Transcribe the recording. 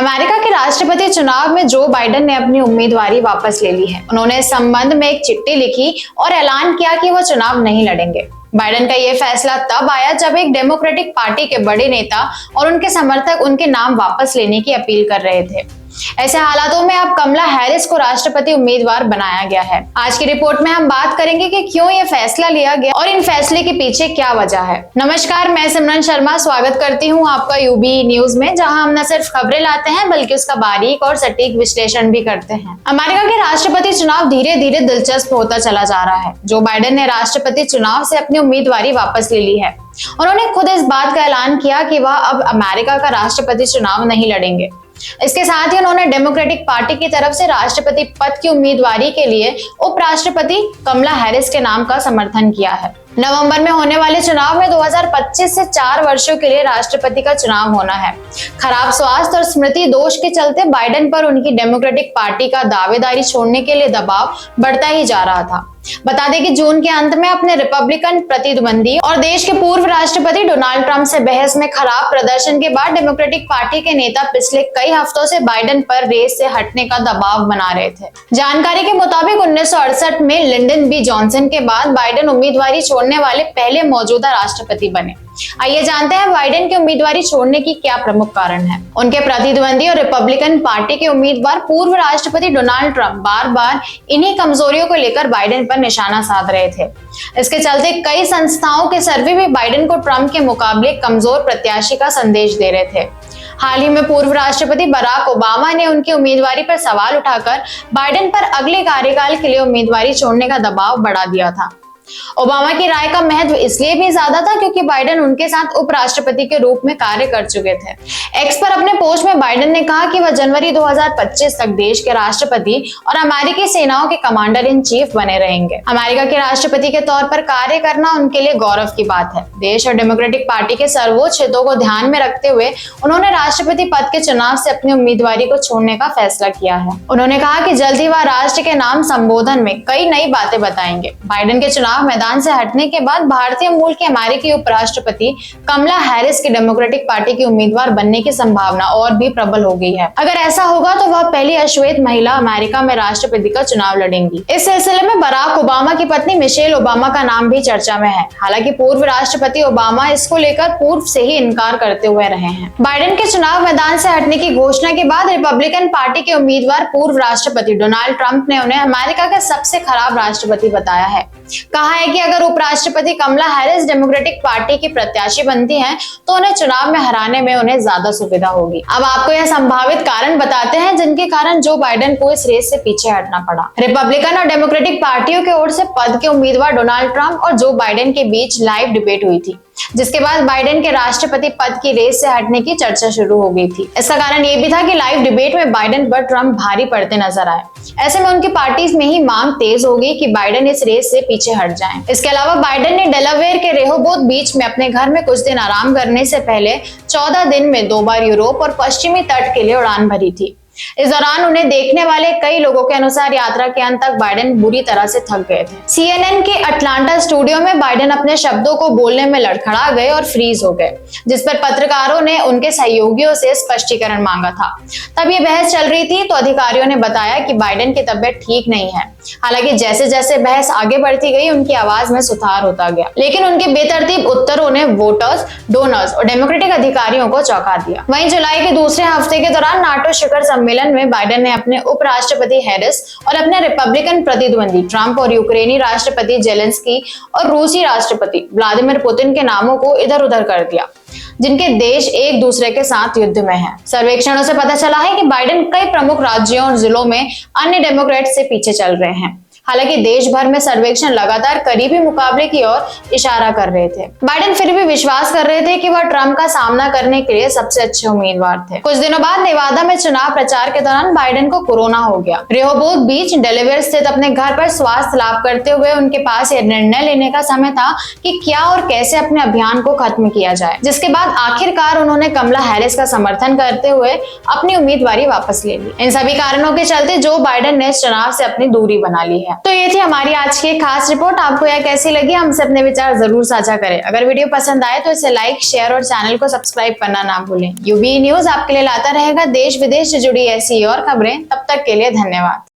America के राष्ट्रपति चुनाव में जो बाइडेन ने अपनी उम्मीदवारी वापस ले ली है। उन्होंने इस संबंध में एक चिट्ठी लिखी और ऐलान किया कि वो चुनाव नहीं लड़ेंगे। बाइडेन का ये फैसला तब आया जब एक डेमोक्रेटिक पार्टी के बड़े नेता और उनके समर्थक उनके नाम वापस लेने की अपील कर रहे थे। ऐसे हालातों में अब कमला हैरिस को राष्ट्रपति उम्मीदवार बनाया गया है। आज की रिपोर्ट में हम बात करेंगे कि क्यों ये फैसला लिया गया और इन फैसले के पीछे क्या वजह है। नमस्कार, मैं सिमरन शर्मा स्वागत करती हूँ आपका यूबी न्यूज में, जहां हम न सिर्फ खबरें लाते हैं बल्कि उसका बारीक और सटीक विश्लेषण भी करते हैं। अमेरिका के राष्ट्रपति चुनाव धीरे धीरे दिलचस्प होता चला जा रहा है। जो बाइडेन ने राष्ट्रपति चुनाव से अपनी उम्मीदवारी वापस ले ली है। उन्होंने खुद इस बात का ऐलान किया कि वह अब अमेरिका का राष्ट्रपति चुनाव नहीं लड़ेंगे। इसके साथ ही उन्होंने डेमोक्रेटिक पार्टी की तरफ से राष्ट्रपति पद की उम्मीदवारी के लिए उपराष्ट्रपति कमला हैरिस के नाम का समर्थन किया है। नवंबर में होने वाले चुनाव में 2025 से 4 वर्षों के लिए राष्ट्रपति का चुनाव होना है। खराब स्वास्थ्य और स्मृति दोष के चलते बाइडेन पर उनकी डेमोक्रेटिक पार्टी का दावेदारी छोड़ने के लिए दबाव बढ़ता ही जा रहा था। बता दें कि जून के अंत में अपने रिपब्लिकन प्रतिद्वंदी और देश के पूर्व राष्ट्रपति डोनाल्ड ट्रंप से बहस में खराब प्रदर्शन के बाद डेमोक्रेटिक पार्टी के नेता पिछले कई हफ्तों से बाइडेन पर रेस से हटने का दबाव बना रहे थे। जानकारी के मुताबिक 1968 में लिंडन बी जॉनसन के बाद बाइडेन उम्मीदवारी छोड़ने वाले पहले मौजूदा राष्ट्रपति बने। आइए जानते हैं बाइडेन की उम्मीदवारी छोड़ने की क्या प्रमुख कारण है। उनके प्रतिद्वंदी और रिपब्लिकन पार्टी के उम्मीदवार पूर्व राष्ट्रपति डोनाल्ड ट्रंप बार बार इन्हीं कमजोरियों को लेकर बाइडेन पर निशाना साध रहे थे। इसके चलते कई संस्थाओं के सर्वे भी बाइडेन को ट्रंप के मुकाबले कमजोर प्रत्याशी का संदेश दे रहे थे। हाल ही में पूर्व राष्ट्रपति बराक ओबामा ने उनकी उम्मीदवारी पर सवाल उठाकर बाइडेन पर अगले कार्यकाल के लिए उम्मीदवारी छोड़ने का दबाव बढ़ा दिया था। ओबामा की राय का महत्व इसलिए भी ज्यादा था क्योंकि बाइडेन उनके साथ उपराष्ट्रपति के रूप में कार्य कर चुके थे। एक्स पर अपने पोस्ट में बाइडेन ने कहा कि वह जनवरी 2025 तक देश के राष्ट्रपति और अमेरिकी सेनाओं के कमांडर इन चीफ बने रहेंगे। अमेरिका के राष्ट्रपति के तौर पर कार्य करना उनके लिए गौरव की बात है। देश और डेमोक्रेटिक पार्टी के सर्वोच्च हितों को ध्यान में रखते हुए उन्होंने राष्ट्रपति पद के चुनाव से अपनी उम्मीदवारी को छोड़ने का फैसला किया है। उन्होंने कहा कि जल्द ही वह राष्ट्र के नाम संबोधन में कई नई बातें बताएंगे। बाइडेन के चुनाव मैदान से हटने के बाद भारतीय मूल के अमेरिकी उपराष्ट्रपति कमला हैरिस की डेमोक्रेटिक पार्टी की उम्मीदवार बनने की संभावना और भी प्रबल हो गई है। अगर ऐसा होगा तो वह पहली अश्वेत महिला अमेरिका में राष्ट्रपति का चुनाव लड़ेंगी। इस सिलसिले में बराक ओबामा की पत्नी मिशेल ओबामा का नाम भी चर्चा में है। हालांकि पूर्व राष्ट्रपति ओबामा इसको लेकर पूर्व से ही इनकार करते हुए रहे हैं। बाइडेन के चुनाव मैदान से हटने की घोषणा के बाद रिपब्लिकन पार्टी के उम्मीदवार पूर्व राष्ट्रपति डोनाल्ड ट्रंप ने उन्हें अमेरिका का सबसे खराब राष्ट्रपति बताया है। कहा है कि अगर उपराष्ट्रपति कमला हैरिस डेमोक्रेटिक पार्टी की प्रत्याशी बनती हैं, तो उन्हें चुनाव में हराने में उन्हें ज्यादा सुविधा होगी। अब आपको यह संभावित कारण बताते हैं जिनके कारण जो बाइडेन को इस रेस से पीछे हटना पड़ा। रिपब्लिकन और डेमोक्रेटिक पार्टियों की ओर से पद के उम्मीदवार डोनाल्ड ट्रंप और जो बाइडेन के बीच लाइव डिबेट हुई थी, जिसके बाद बाइडेन के राष्ट्रपति पद की रेस से हटने की चर्चा शुरू हो गई थी। इसका कारण ये भी था कि लाइव डिबेट में बाइडेन पर ट्रंप भारी पड़ते नजर आए। ऐसे में उनकी पार्टी में ही मांग तेज हो गई कि बाइडेन इस रेस से पीछे हट जाएं। इसके अलावा बाइडेन ने डेलावेयर के रेहोबोथ बीच में अपने घर में कुछ दिन आराम करने से पहले 14 दिन में 2 बार यूरोप और पश्चिमी तट के लिए उड़ान भरी थी। इस दौरान उन्हें देखने वाले कई लोगों के अनुसार यात्रा के अंत तक बाइडेन बुरी तरह से थक गए थे। CNN के अटलांटा स्टूडियो में बाइडेन अपने शब्दों को बोलने में लड़खड़ा गए और फ्रीज हो गए, जिस पर पत्रकारों ने उनके सहयोगियों से स्पष्टीकरण मांगा था। तब ये बहस चल रही थी तो अधिकारियों ने बताया कि बाइडेन की तबीयत ठीक नहीं है। हालांकि जैसे जैसे बहस आगे बढ़ती गई उनकी आवाज में सुधार होता गया, लेकिन उनके बेतरतीब उत्तरों ने वोटर्स, डोनर्स और डेमोक्रेटिक अधिकारियों को चौंका दिया। वहीं जुलाई के दूसरे हफ्ते के दौरान नाटो शिखर सम्मेलन में बाइडेन ने अपने उपराष्ट्रपति हैरिस और अपने रिपब्लिकन प्रतिद्वंदी ट्रंप और यूक्रेनी राष्ट्रपति जेलेंस्की और रूसी राष्ट्रपति व्लादिमीर पुतिन के नामों को इधर उधर कर दिया, जिनके देश एक दूसरे के साथ युद्ध में हैं। सर्वेक्षणों से पता चला है कि बाइडेन कई प्रमुख राज्यों और जिलों में अन्य डेमोक्रेट से पीछे चल रहे हैं। हालांकि देश भर में सर्वेक्षण लगातार करीबी मुकाबले की ओर इशारा कर रहे थे। बाइडेन फिर भी विश्वास कर रहे थे कि वह ट्रंप का सामना करने के लिए सबसे अच्छे उम्मीदवार थे। कुछ दिनों बाद नेवादा में चुनाव प्रचार के दौरान बाइडेन को कोरोना हो गया। रेहोबोथ बीच डेलावेयर स्थित अपने घर पर स्वास्थ्य लाभ करते हुए उनके पास यह निर्णय लेने का समय था कि क्या और कैसे अपने अभियान को खत्म किया जाए, जिसके बाद आखिरकार उन्होंने कमला हैरिस का समर्थन करते हुए अपनी उम्मीदवारी वापस ले ली। इन सभी कारणों के चलते जो बाइडेन ने इस चुनाव से अपनी दूरी बना ली है। हैं। तो ये थी हमारी आज की खास रिपोर्ट। आपको यह कैसी लगी हमसे अपने विचार जरूर साझा करें। अगर वीडियो पसंद आए तो इसे लाइक, शेयर और चैनल को सब्सक्राइब करना ना भूलें। यूबी न्यूज आपके लिए लाता रहेगा देश विदेश से जुड़ी ऐसी और खबरें। तब तक के लिए धन्यवाद।